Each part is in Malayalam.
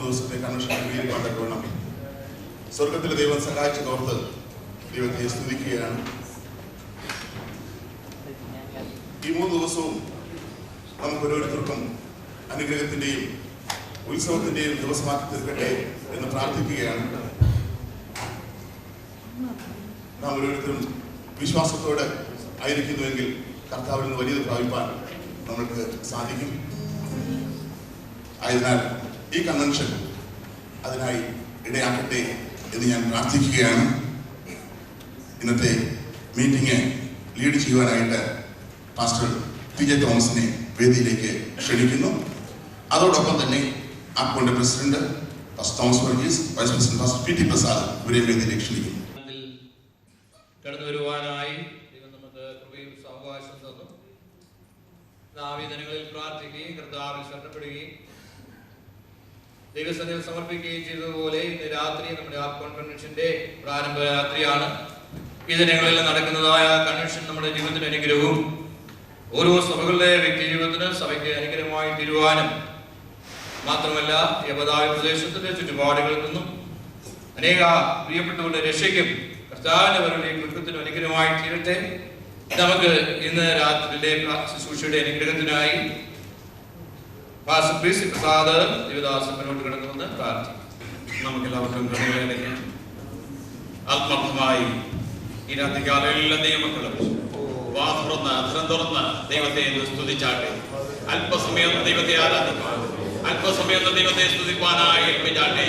ദിവസത്തെ കൺവെൻഷൻ ക്രമീകരിക്കാൻ തക്കവണ്ണം സ്വർഗത്തിലെ ദൈവം സഹായിച്ചു തോർത്ത് ദൈവത്തെ സ്തുതിക്കുകയാണ്. ഈ 3 ദിവസവും നമുക്ക് ഓരോരുത്തർക്കും അനുഗ്രഹത്തിന്റെയും ഉത്സവത്തിന്റെയും ദിവസമാക്കി തീർക്കട്ടെ എന്ന് പ്രാർത്ഥിക്കുകയാണ്. നാം ഓരോരുത്തരും വിശ്വാസത്തോടെ ആയിരിക്കുന്നുവെങ്കിൽ കർത്താവിൽ നിന്ന് വലിയത് പ്രാപിപ്പാൻ നമ്മൾക്ക് സാധിക്കും. ആയതിനാൽ ഈ കൺവെൻഷൻ അതിനായി ഇടയാക്കട്ടെ എന്ന് ഞാൻ പ്രാർത്ഥിക്കുകയാണ്. ഇന്നത്തെ മീറ്റിംഗ് ലീഡ് ചെയ്യുവാനായിട്ട് പാസ്റ്റർ PJ തോമസിനെ വേദിയിലേക്ക് ക്ഷണിക്കുന്നു. അതോടൊപ്പം തന്നെ ആപ്കോന്റെ president pastor Thomas Varghese, vice president pastor PT Prasad ഇവരെ വേദിയിലേക്ക് ക്ഷണിക്കുന്നു. കടന്നു വരുവാനായി ദൈവം നമുക്ക് കൃപയും സാവകാശം തന്നു. നാവിധനങ്ങളിൽ പ്രാർത്ഥിക്കുകയും കർത്താവിൽ ശരണപ്പെടുകയും ദൈവസന്നിധിയിൽ സമർപ്പിക്കുകയും ചെയ്തതുപോലെ ഇന്ന് രാത്രി നമ്മുടെ ആപ്കോൺ കൺവെൻഷന്റെ പ്രാരംഭ രാത്രിയാണ്. ഈ ദിനങ്ങളിൽ നടക്കുന്നതായ കൺവെൻഷൻ നമ്മുടെ ജീവിതത്തിന് അനുഗ്രഹവും ഓരോ സഭകളുടെ വ്യക്തി ജീവിതത്തിന് സഭയ്ക്ക് അനുഗ്രഹമായി തീരുവാനും മാത്രമല്ല യഹോവയുടെ പ്രദേശത്തിന്റെ ചുറ്റുപാടുകളിൽ നിന്നും അനേക പ്രിയപ്പെട്ടവരുടെ രക്ഷയ്ക്കും കർത്താവിന്റെ വരവിലെ കൃത്യത്തിനും അനുഗ്രഹമായി തീരട്ടെ. നമുക്ക് ഇന്ന് രാത്രിയിലെ ശുശ്രൂഷയുടെ അനുഗ്രഹത്തിനായി പാസ്റ്റർ PC പ്രസാദ് ദേവദാസൻ മുന്നോട്ട് കിടന്നുവെന്ന് പ്രാർത്ഥിക്കും. നമുക്കെല്ലാവർക്കും കടകളടയ്ക്കാം. ആത്മാർത്ഥമായി ഈ രാത്രികാലം എല്ലാ ദൈവമക്കളും വാ തുറന്ന് ദൈവത്തെ സ്തുതിച്ചാട്ടെ. അല്പസമയം ദൈവത്തെ ആരാധിക്കാം, അല്പസമയം ദൈവത്തെ സ്തുതിപ്പാനായി ഏൽപ്പിച്ചാട്ടെ.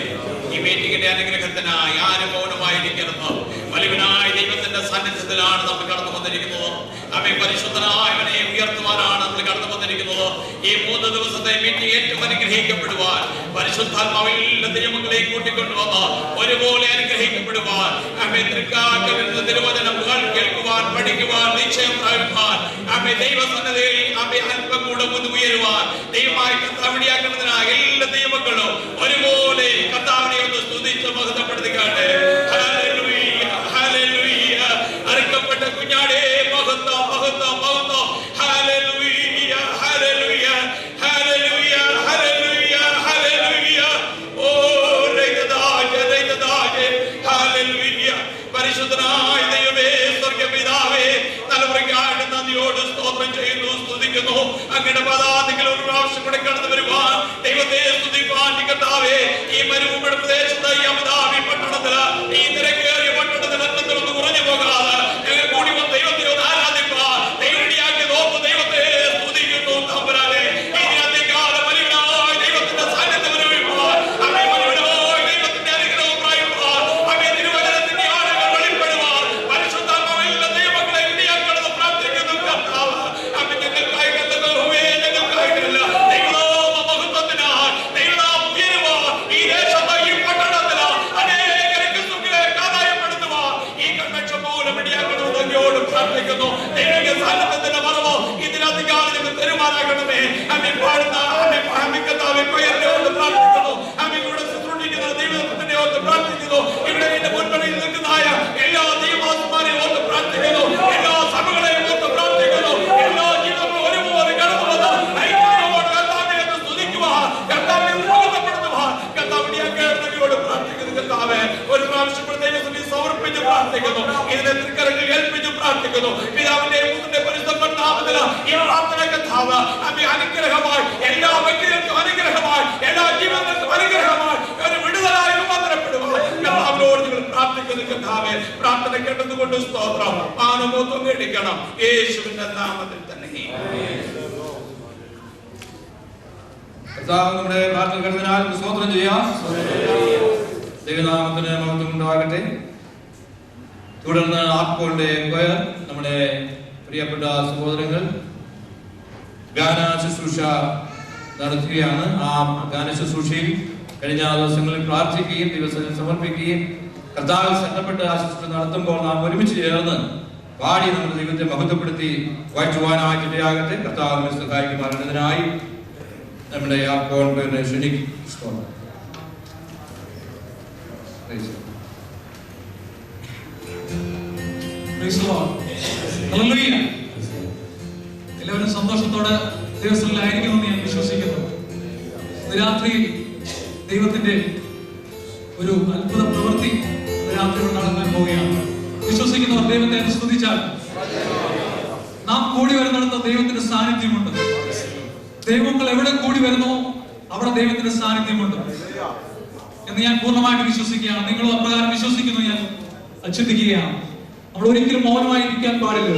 ഈ മീറ്റിംഗിന്റെ അനുഗ്രഹത്തിനായി ആരും മൗനമായിരിക്കരുത്. വലിയവനായ ദൈവത്തിന്റെ സാന്നിധ്യത്തിലാണ് നമ്മൾ കടന്നു വന്നിരിക്കുന്നത്. അവൻ പരിശുദ്ധനായവനെ ഉയർത്തുവാനാണ് നമ്മൾ കടന്നു വന്നിരിക്കുന്നത്. ഈ 3 ദിവസത്തെ മീറ്റിംഗ് ഏറ്റവും അനുഗ്രഹിക്കപ്പെടുവാൻ പരിശുദ്ധാത്മാവിൽ എല്ലാ ദൈവങ്ങളെയും കൂട്ടിക്കൊണ്ടുവന്ന് ഒരുപോലെ അനുഗ്രഹിക്കപ്പെടുവാൻ അവൻ തൃക്കാക്കലിന്റെ തിരുവചനങ്ങൾ കേൾക്കുവാൻ പഠിക്കുവാൻ നിശ്ചയം പ്രാപിപ്പാൻ അവൻ ദൈവസന്നിധിയിൽ അവൻ അല്പം കൂടെ ഉയരുവാൻ ദൈവമായി കർത്താവിനെയാക്കുന്നതിനായി എല്ലാ ദൈവങ്ങളും ഒരുപോലെ കർത്താവിനെ ഒന്ന് സ്തുതിച്ച് മഹത്വപ്പെടുത്തിക്കാട്ടെ. അറുക്കപ്പെട്ട കുഞ്ഞാടേ മഹത്വം മഹത്വം മഹത്വം. Hallelujah hallelujah hallelujah hallelujah hallelujah. ഓ രൈതദാജ ഹല്ലേലൂയ. പരിശുദ്ധനായ ദൈവമേ, സ്വർഗ്ഗപിതാവേ, തലമുറയ്ക്കായിട്ട് നന്ദിയോട് സ്തോത്രം ചെയ്യുന്നു, സ്തുതിക്കുന്നു. അങ്ങയുടെ പദാതികൾ ഒരു പ്രാവശ്യം കൂടെ കടന്നു വരുവാൻ ദൈവത്തെ സ്തുതിപ്പാൻ കർത്താവേ, ഈ മരുഭൂമിയുടെ പ്രദേശത്ത് ഈ അബുദാബി പട്ടണത്തില് ഈ തിരക്കേറിയ പട്ടണത്തിൽ ഒന്നും കുറഞ്ഞു പോകാതെ കൂടി വന്ന് ദൈവത്തെ ഒന്ന് ആരാധിപ്പാൻ ദൈവടിയാക്കിയത് ഓർത്ത് ദൈവത്തെ സ്തുതിക്കുന്നു. തമ്പുരാനെ, ഈ രാത്രികാലം വലിയവനായ ദൈവത്തിന്റെ സാന്നിധ്യം അനുഭവിപ്പാൻ അവൻ വലിയവനായ ദൈവത്തിന്റെ അനുഗ്രഹം പ്രാപിപ്പാൻ അവൻ തിരുവചനത്തിന്റെ ആഴങ്ങൾ വെളിപ്പെടുവാൻ പരിശുദ്ധാത്മാവിൽ എല്ലാ ദൈവങ്ങളെ ഇടയാക്കണമെന്ന് പ്രാർത്ഥിക്കുന്നു. കർത്താവ് അവൻ ഞങ്ങൾക്കായിട്ടല്ല, ഞങ്ങൾക്കായിട്ടല്ല, ദൈവനാമ മഹത്വത്തിനായി ദൈവനാമം ഉയരുവാൻ ഈ ദേശത്ത് ഈ പട്ടണത്തിൽ അനേകർക്ക് സുഖിലേക്ക് ആദായപ്പെടുത്തുവാൻ ഈ കൺവെൻഷൻ മൂലം ഇടയാക്കണമെന്ന് അങ്ങയോട് പ്രാർത്ഥിക്കുന്നു. ദൈവിക സാന്നിധ്യത്തിന്റെ മറവോ ഇതിനധികാരം ഞങ്ങൾ തരുമാറാകണമേ. അമ്മ പാടുന്ന അമ്മ കർത്താവെ പേരിനോട് പ്രാർത്ഥിക്കുന്നു. അമ്മയുടെ ശുശ്രൂഷിക്കുന്ന ദൈവത്തിന്റെ ഓർത്ത് പ്രാർത്ഥിക്കുന്നു. ഇവിടെ എന്റെ മുൻപണിയിൽ നിൽക്കുന്നതായ എല്ലാ ദൈവമാസന്മാരെയും ഓർത്ത് പ്രാർത്ഥിക്കുന്നു. എല്ലാ സഭകളെയും ഓർത്ത് പ്രാർത്ഥിക്കുന്നു. എല്ലാ ജീവിതങ്ങളും ഒരുപോലെ കടന്നു വന്ന് ഐക്യത്തോട് കർത്താവിനെ സ്തുതിക്കുവാൻ കർത്താവിനെ മഹത്വപ്പെടുത്തുവാൻ കർത്താവിനെ അങ്ങയോട് പ്രാർത്ഥിക്കുന്നു. കർത്താവെ, ഒരു പ്രാവശ്യം ദൈവത്തിന് സമർപ്പിച്ച് പ്രാർത്ഥിക്കുന്നു. ഇതിനെ തൃക്കരങ്ങളിൽ ഏൽപ്പിച്ച് പ്രാർത്ഥിക്കുന്നു. പിതാവിന്റെ പുത്രന്റെ പരിശുദ്ധ നാമത്തിൽ ഈ പ്രാർത്ഥന കർത്താവ് അമ്മ അനുഗ്രഹമായി എല്ലാ വ്യക്തികൾക്കും അനുഗ്രഹമായി എല്ലാ ജീവിതങ്ങൾക്കും അനുഗ്രഹമായി ഒരു വിടുതലായി രൂപാന്തരപ്പെടുവാൻ കർത്താവിനോട് നിങ്ങൾ പ്രാർത്ഥിക്കുന്നു. കർത്താവെ, പ്രാർത്ഥന കേട്ടതുകൊണ്ട് സ്തോത്രം. മാനമോത്വം മേടിക്കണം യേശുവിന്റെ നാമത്തിൽ തന്നെ. കർത്താവ് നമ്മുടെ പ്രാർത്ഥന കേട്ടതിനാൽ സ്തോത്രം ചെയ്യാം. ദൈവനാമത്തിന് മഹത്വം ഉണ്ടാകട്ടെ. തുടർന്ന് ആപ്കോന്റെ കൊയർ നമ്മുടെ പ്രിയപ്പെട്ട സഹോദരങ്ങൾ ഗാന ശുശ്രൂഷ നടത്തുകയാണ്. ആ ഗാന ശുശ്രൂഷയിൽ കഴിഞ്ഞ ദിവസങ്ങളിൽ പ്രാർത്ഥിക്കുകയും ദിവസം സമർപ്പിക്കുകയും കർത്താവിൽ ശരണപ്പെട്ട് ആ ശുശ്രൂഷ നടത്തുമ്പോൾ നാം ഒരുമിച്ച് ചേർന്ന് പാടി നമ്മുടെ ദൈവത്തെ മഹത്വപ്പെടുത്തി വാഴ്ചുവാനായിട്ട് ഇടയാകട്ടെ. കർത്താവിനെ സഹായിക്കുമാറുന്നതിനായി നമ്മുടെ ആപ്കോൺ ക്ഷണിക്കും. എല്ലാവരും സന്തോഷത്തോടെ ദിവസങ്ങളിലായിരിക്കുമെന്ന് ഞാൻ വിശ്വസിക്കുന്നു. രാത്രി ദൈവത്തിന്റെ ഒരു അത്ഭുത പ്രവൃത്തി രാത്രിയോട് നടക്കാൻ പോവുകയാണ്. വിശ്വസിക്കുന്നവർ ദൈവത്തെ സ്തുതിച്ചാൽ നാം കൂടി വരുന്നിടത്ത് ദൈവത്തിന്റെ സാന്നിധ്യമുണ്ട്. ദൈവങ്ങൾ എവിടെ കൂടി വരുന്നോ അവിടെ ദൈവത്തിന്റെ സാന്നിധ്യമുണ്ട് എന്ന് ഞാൻ പൂർണ്ണമായിട്ട് വിശ്വസിക്കുകയാണ്. നിങ്ങളും അപ്രകാരം വിശ്വസിക്കുന്നു ഞാൻ ചിന്തിക്കുകയാണ്. നമ്മൾ ഒരിക്കലും മൗനമായിരിക്കാൻ പാടില്ല.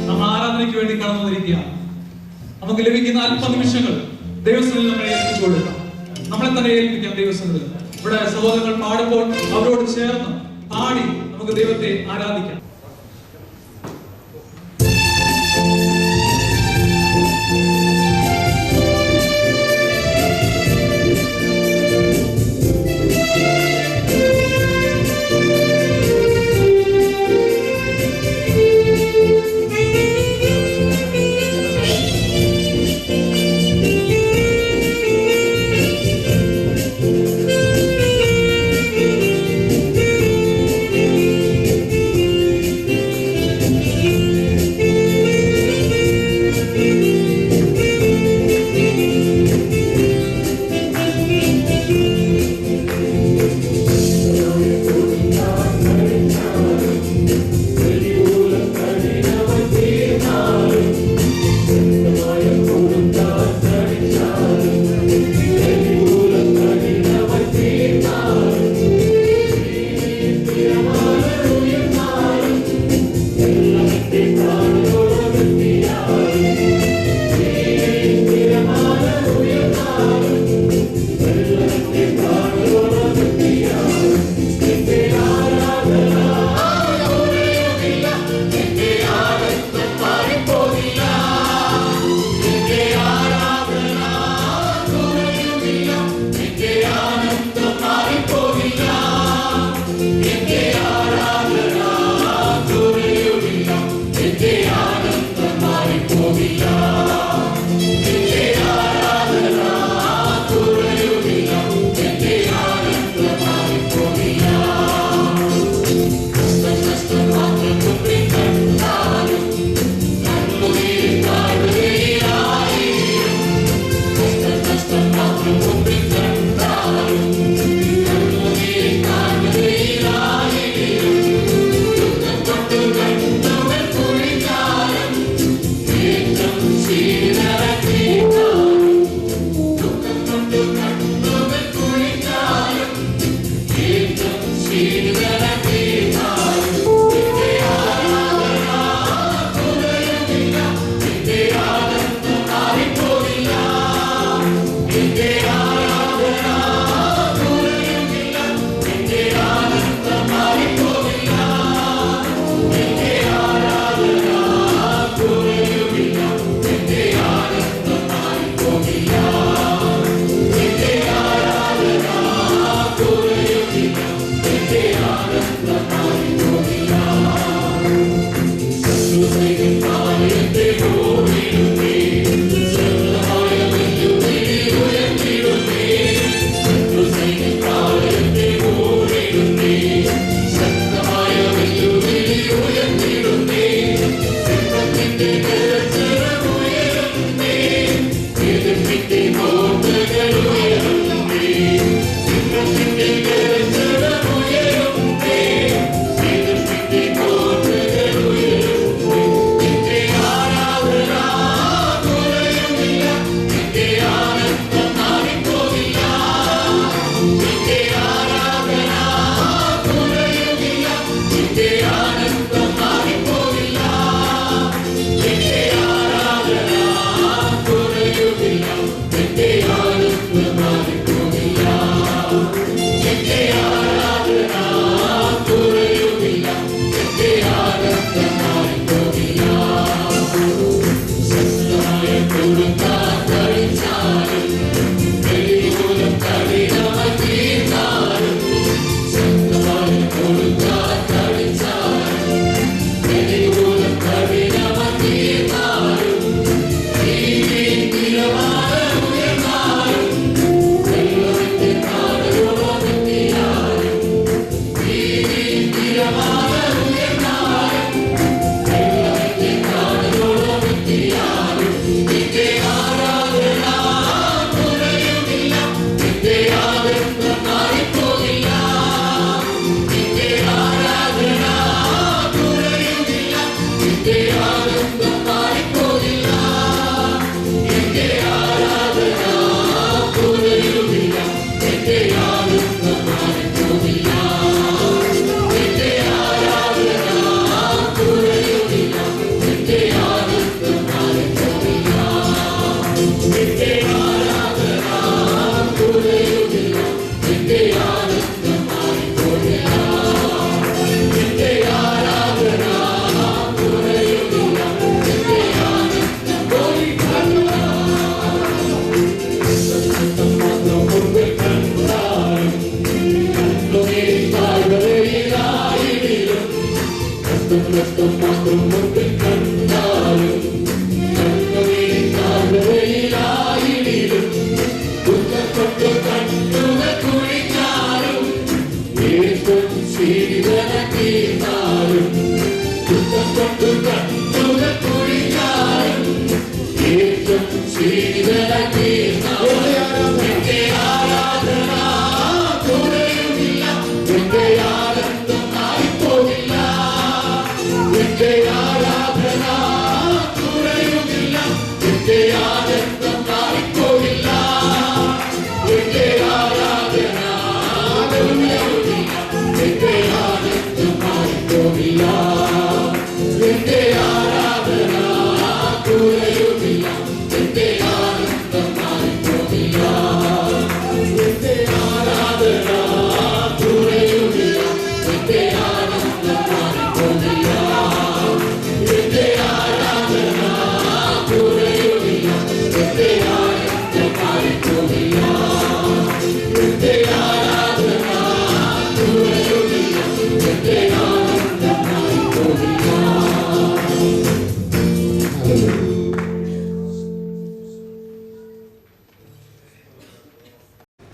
നമ്മൾ ആരാധനയ്ക്ക് വേണ്ടി കടന്നു വന്നിരിക്കുകയാണ്. നമുക്ക് ലഭിക്കുന്ന അല്പ നിമിഷങ്ങൾ ദൈവസന്നിധിയിൽ നമ്മളെ ഏൽപ്പിച്ചു കൊടുക്കാം. നമ്മളെ തന്നെ ഏൽപ്പിക്കാം ദൈവസന്നിധിയിൽ. ഇവിടെ സഹോദരങ്ങൾ പാടുമ്പോൾ അവരോട് ചേർന്ന് പാടി നമുക്ക് ദൈവത്തെ ആരാധിക്കാം.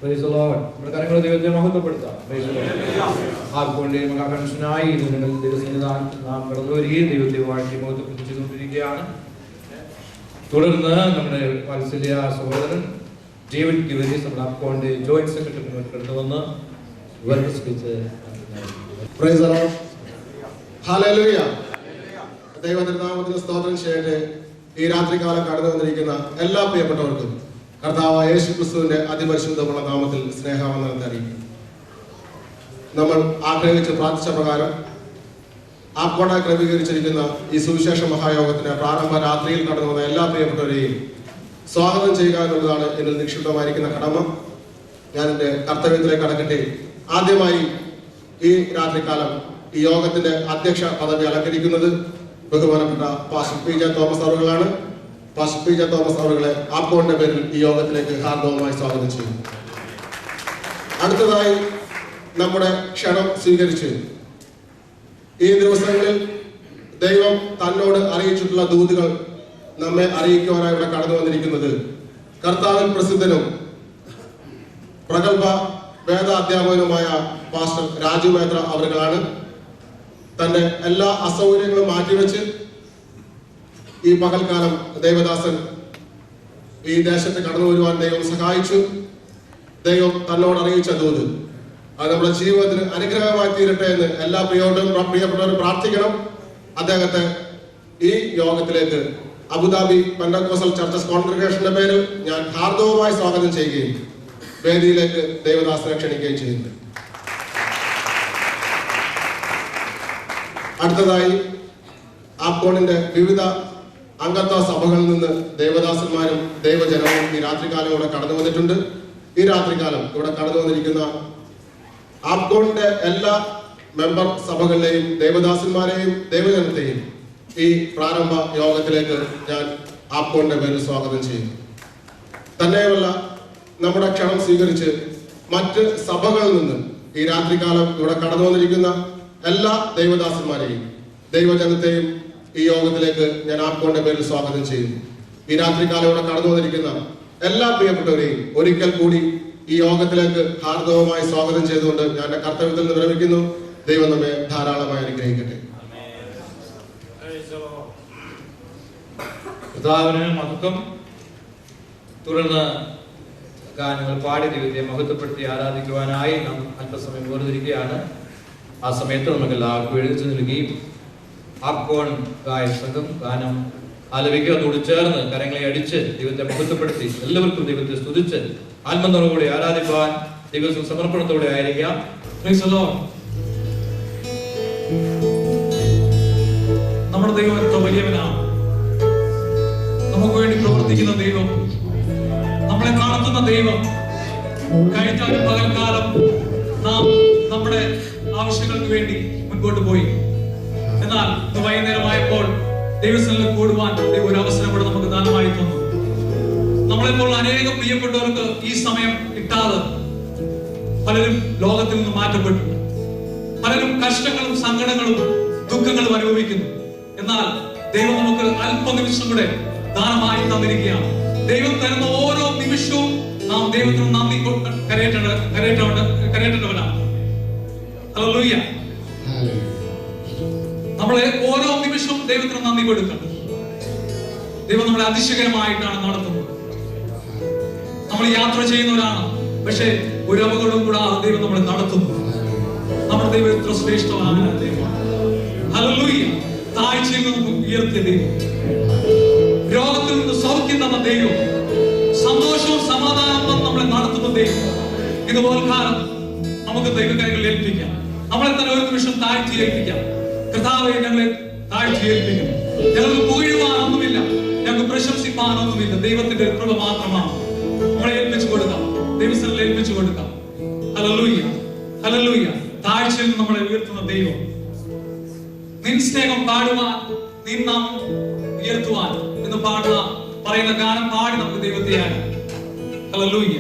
Praise the Lord. നമ്മുടെ കരങ്ങളെ ദൈവത്തെ മഹത്വപ്പെടുത്താം. Praise the Lord. ആർക്കൊണ്ടേ മഹാകൺഷനായി നിങ്ങൾ ദൈവസന്നിധാനം നാം കടന്നു വരികയും ദൈവത്തെ വാഴ്ത്തി മഹത്വപ്പെടുത്തിക്കൊണ്ടിരിക്കുകയാണ്. തുടർന്ന് നമ്മുടെ വാത്സല്യ സഹോദരൻ ഡേവിഡ് ഗിവരീസ് നമ്മുടെ അക്കൗണ്ട് ജോയിന്റ് സെക്രട്ടറി കടന്നു വന്ന് welcome speech. Praise the Lord. Hallelujah. ദൈവത്തിന്റെ നാമത്തിന് സ്തോത്രം ചെയ്യട്ടെ. ഈ രാത്രികാലം കടന്നു വന്നിരിക്കുന്ന എല്ലാ പ്രിയപ്പെട്ടവർക്കും കർത്താവായ യേശു ക്രിസ്തുവിന്റെ അതിപരിശുദ്ധമുള്ള നാമത്തിൽ സ്നേഹവന്ദനത്തെ അറിയിക്കും. നമ്മൾ ആഗ്രഹിച്ച് പ്രാർത്ഥിച്ച പ്രകാരം ആപ്കോണ ക്രമീകരിച്ചിരിക്കുന്ന ഈ സുവിശേഷ മഹായോഗത്തിന് പ്രാരംഭ രാത്രിയിൽ കടന്നു വന്ന എല്ലാ പ്രിയപ്പെട്ടവരെയും സ്വാഗതം ചെയ്യുക എന്നുള്ളതാണ് എന്നിൽ നിക്ഷിപ്തമായിരിക്കുന്ന കടമ. ഞാൻ എൻ്റെ കർത്തവ്യത്തിലേക്ക് കടക്കട്ടെ. ആദ്യമായി ഈ രാത്രികാലം ഈ യോഗത്തിന്റെ അധ്യക്ഷ പദവി അലങ്കരിക്കുന്നത് ബഹുമാനപ്പെട്ട പാസ്റ്റർ പി ജെ തോമസ് അവറുകളാണ്. പാസ്റ്റർ പി ജെ തോമസ് അവറുകളെ ആപ്കോണിന്റെ പേരിൽ ഈ യോഗത്തിലേക്ക് ഹാർദവമായി സ്വാഗതം ചെയ്യും. അടുത്തതായി നമ്മുടെ ക്ഷണം സ്വീകരിച്ച് ഈ ദിവസങ്ങളിൽ ദൈവം തന്നോട് അറിയിച്ചിട്ടുള്ള ദൂതുകൾ നമ്മെ അറിയിക്കുവാനായി ഇവിടെ കടന്നു വന്നിരിക്കുന്നത് കർത്താവിൽ പ്രസിദ്ധനും പ്രഗത്ഭ വേദ അധ്യാപകനുമായ പാസ്റ്റർ രാജു മേത്ര അവറുകളാണ്. തന്റെ എല്ലാ അസൗകര്യങ്ങളും മാറ്റിവെച്ച് ഈ പകൽക്കാലം ദൈവദാസൻ ഈ ദേശത്ത് കടന്നു വരുവാൻ ദൈവം സഹായിച്ചു. ദൈവം തന്നോട് അറിയിച്ച ദൂത് അത് നമ്മുടെ ജീവിതത്തിന് അനുഗ്രഹമായി തീരട്ടെ എന്ന് എല്ലാ പ്രിയപ്പെട്ടവരും പ്രാർത്ഥിക്കണം. അദ്ദേഹത്തെ ഈ യോഗത്തിലേക്ക് അബുദാബി പെന്തക്കോസ്റ്റൽ ചർച്ചസ് കോൺഗ്രിഗേഷന്റെ പേരിൽ ഞാൻ ഹാർദവമായി സ്വാഗതം ചെയ്യുകയും വേദിയിലേക്ക് ദൈവദാസനെ ക്ഷണിക്കുകയും ചെയ്യുന്നു. അടുത്തതായി ആപ്കോണിന്റെ വിവിധ അംഗത്വ സഭകളിൽ നിന്ന് ദേവദാസന്മാരും ദൈവജനവും ഈ രാത്രികാലം ഇവിടെ കടന്നു വന്നിട്ടുണ്ട്. ഈ രാത്രികാലം ഇവിടെ കടന്നു വന്നിരിക്കുന്ന ആപ്കോണിന്റെ എല്ലാ മെമ്പർ സഭകളിലെയും ദേവദാസന്മാരെയും ദൈവജനത്തെയും ഈ പ്രാരംഭ യോഗത്തിലേക്ക് ഞാൻ ആപ്കോണിന്റെ പേരിൽ സ്വാഗതം ചെയ്യുന്നു. തന്നെയുമല്ല, നമ്മുടെ ക്ഷണം സ്വീകരിച്ച് മറ്റ് സഭകളിൽ നിന്ന് ഈ രാത്രികാലം ഇവിടെ കടന്നു വന്നിരിക്കുന്ന എല്ലാ ദൈവദാസന്മാരെയും ദൈവജനത്തെയും ഈ യോഗത്തിലേക്ക് ഞാൻ ആപ്കോണിന്റെ പേരിൽ സ്വാഗതം ചെയ്യുന്നു. ഈ രാത്രികാലം ഇവിടെ കടന്നു വന്നിരിക്കുന്ന എല്ലാ പ്രിയപ്പെട്ടവരെയും ഒരിക്കൽ കൂടി ഈ യോഗത്തിലേക്ക് ഹാർദവമായി സ്വാഗതം ചെയ്തുകൊണ്ട് ഞാൻ എന്റെ കർത്തവ്യത്തിൽ നിന്ന് വിരമിക്കുന്നു. ദൈവം നമ്മെ ധാരാളമായി അനുഗ്രഹിക്കട്ടെ. കർത്താവിന് മഹത്വം. തുടർന്ന് ഗാനങ്ങൾ പാടി ദൈവത്തെ മഹത്വപ്പെടുത്തി ആരാധിക്കുവാനായി നാം അല്പസമയം വേർതിരിക്കുകയാണ്. ആ സമയത്ത് നമുക്ക് എല്ലാവർക്കും എഴുതിച്ചു നൽകുകയും ആപ്കോൺ ഗായ സംഘം ഗാനം ആലപിക്കുക. അതോട് ചേർന്ന് കരങ്ങളെ അടിച്ച് ദൈവത്തെ മഹത്വപ്പെടുത്തി എല്ലാവർക്കും ദൈവത്തെ സ്തുതിച്ച് ആത്മനിറവോടെ ആരാധിപ്പാൻ ദൈവ സമർപ്പണത്തോടെ ആയിരിക്കാം. നമ്മുടെ ദൈവം എത്ര വലിയവനാണ്. നമുക്ക് വേണ്ടി പ്രവർത്തിക്കുന്ന ദൈവം, നമ്മളെ നടത്തുന്ന ദൈവം. കഴിഞ്ഞ ഒരു പകൽക്കാലം നാം നമ്മുടെ ആവശ്യങ്ങൾക്ക് വേണ്ടി മുൻപോട്ട് പോയി. എന്നാൽ ഇന്ന് വൈകുന്നേരമായപ്പോൾ ദൈവസന്നിധിയിൽ കൂടുവാൻ ഒരു അവസരം കൂടെ നമുക്ക് ദാനമായി തന്നു. നമ്മളെപ്പോൾ അനേകം പ്രിയപ്പെട്ടവർക്ക് ഈ സമയം കിട്ടാതെ പലരും ലോകത്തിൽ നിന്ന് മാറ്റപ്പെട്ടു. പലരും കഷ്ടങ്ങളും സങ്കടങ്ങളും ദുഃഖങ്ങളും അനുഭവിക്കുന്നു. എന്നാൽ ദൈവം നമുക്ക് അല്പനിമിഷം കൂടെ ദാനമായി തന്നിരിക്കുകയാണ്. ദൈവം തരുന്ന ഓരോ നിമിഷവും നാം ദൈവത്തിന് നന്ദി കരയേറ്റവനാണ്. ഹല്ലേലൂയ. നമ്മളെ ഓരോ നിമിഷവും ദൈവത്തിന് നന്ദി കൊടുക്കണം. ദൈവം നമ്മളെ അതിശയകരമായിട്ടാണ് നടത്തുന്നത്. നമ്മൾ യാത്ര ചെയ്യുന്നവരാണ്, പക്ഷേ ഒരു അപകടവും കൂടാതെ ദൈവം നമ്മളെ നടത്തുന്നു. നമ്മുടെ ദൈവം എത്ര ശ്രേഷ്ഠമാണ് ദൈവം. ഹല്ലേലൂയ. താഴ്ചയിൽ നിന്ന് ഉയർത്തിയ ദൈവം, രോഗത്തിൽ നിന്ന് സൗഖ്യം തന്ന ദൈവം, സന്തോഷവും സമാധാനവും നമ്മളെ നടത്തുന്ന ദൈവം. ഇതുപോലെ കാലം നമുക്ക് ദൈവകരങ്ങളിൽ ഏൽപ്പിക്കാം. നമ്മളെ തന്നെ ഒരു നിമിഷം താഴ്ത്തി ഏൽപ്പിക്കാം. കർത്താവേ, ഞങ്ങളെ താഴ്ത്തി ഏൽപ്പിക്കുന്നു. ഞങ്ങൾക്ക് പുകഴുവാനൊന്നുമില്ല, ഞങ്ങൾക്ക് പ്രശംസിപ്പാനൊന്നുമില്ല. ദൈവത്തിന്റെ കൃപ മാത്രമാണ്. നമ്മളെ ഏൽപ്പിച്ചു കൊടുക്കാം, ദൈവസ്ഥലിൽ ഏൽപ്പിച്ചു കൊടുക്കാം. Hallelujah, hallelujah. താഴ്ചയിൽ നിന്ന് നമ്മളെ ഉയർത്തുന്ന ദൈവം, നിൻ സ്നേഹം പാടുവാൻ, നിൻ നാം ഉയർത്തുവാൻ എന്ന് പാടുക പറയുന്ന ഗാനം പാടി നമുക്ക് ദൈവത്തെ ആരാധിക്കാം. ഹല്ലേലൂയ.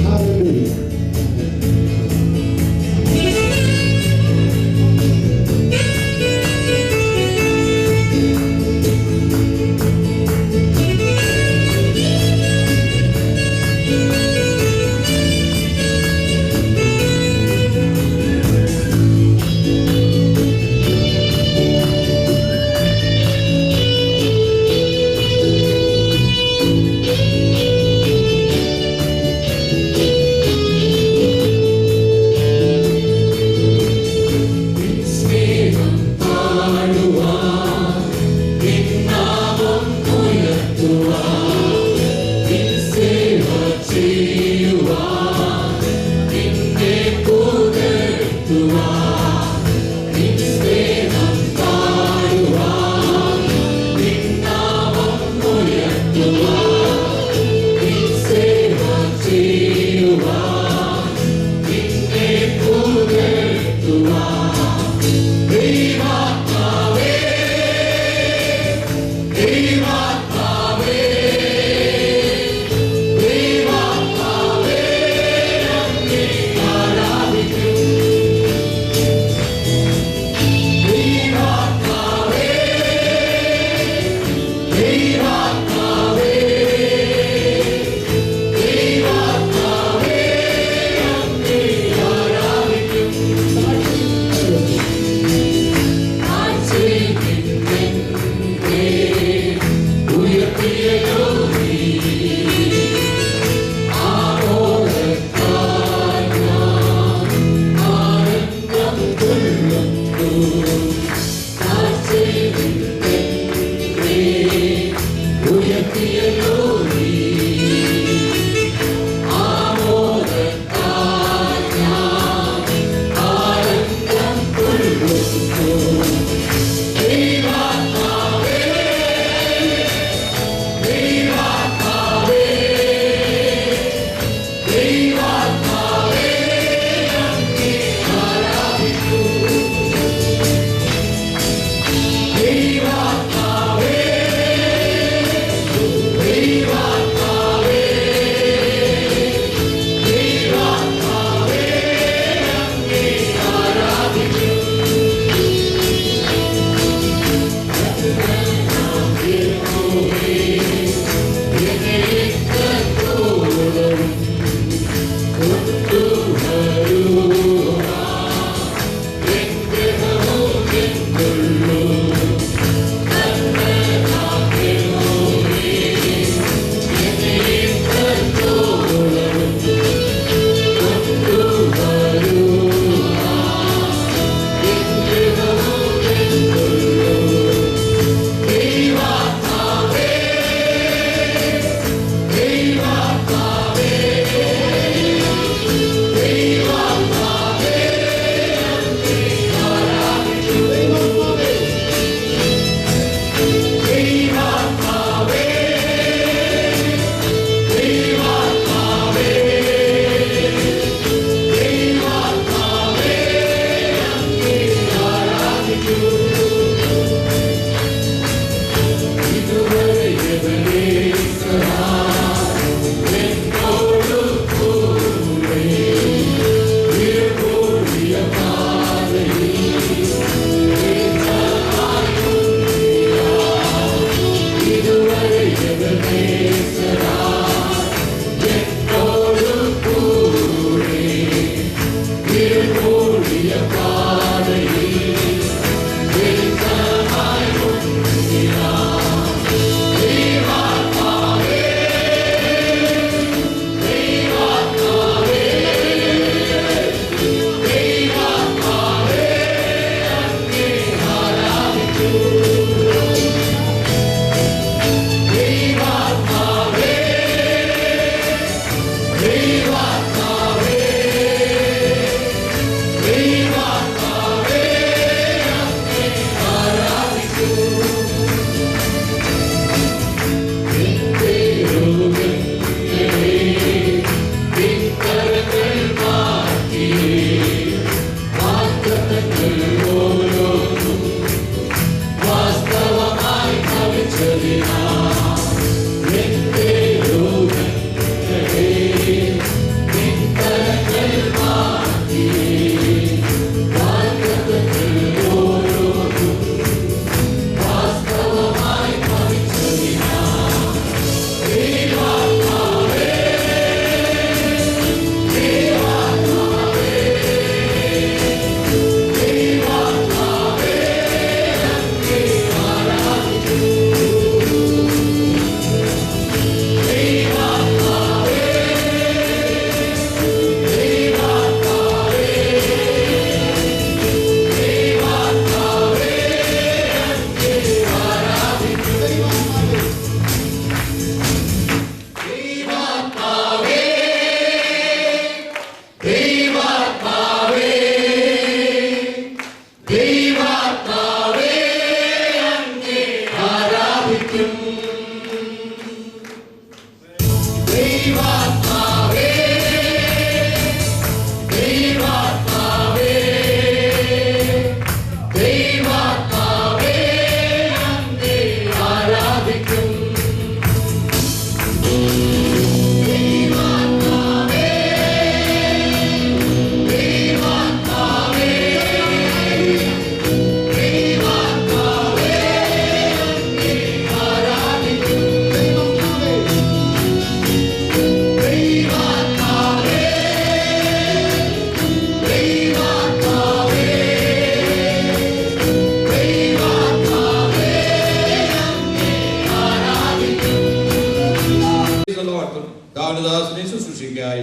Hallelujah. ദാവനദാസനെ ശുശ്രൂഷിക്കായി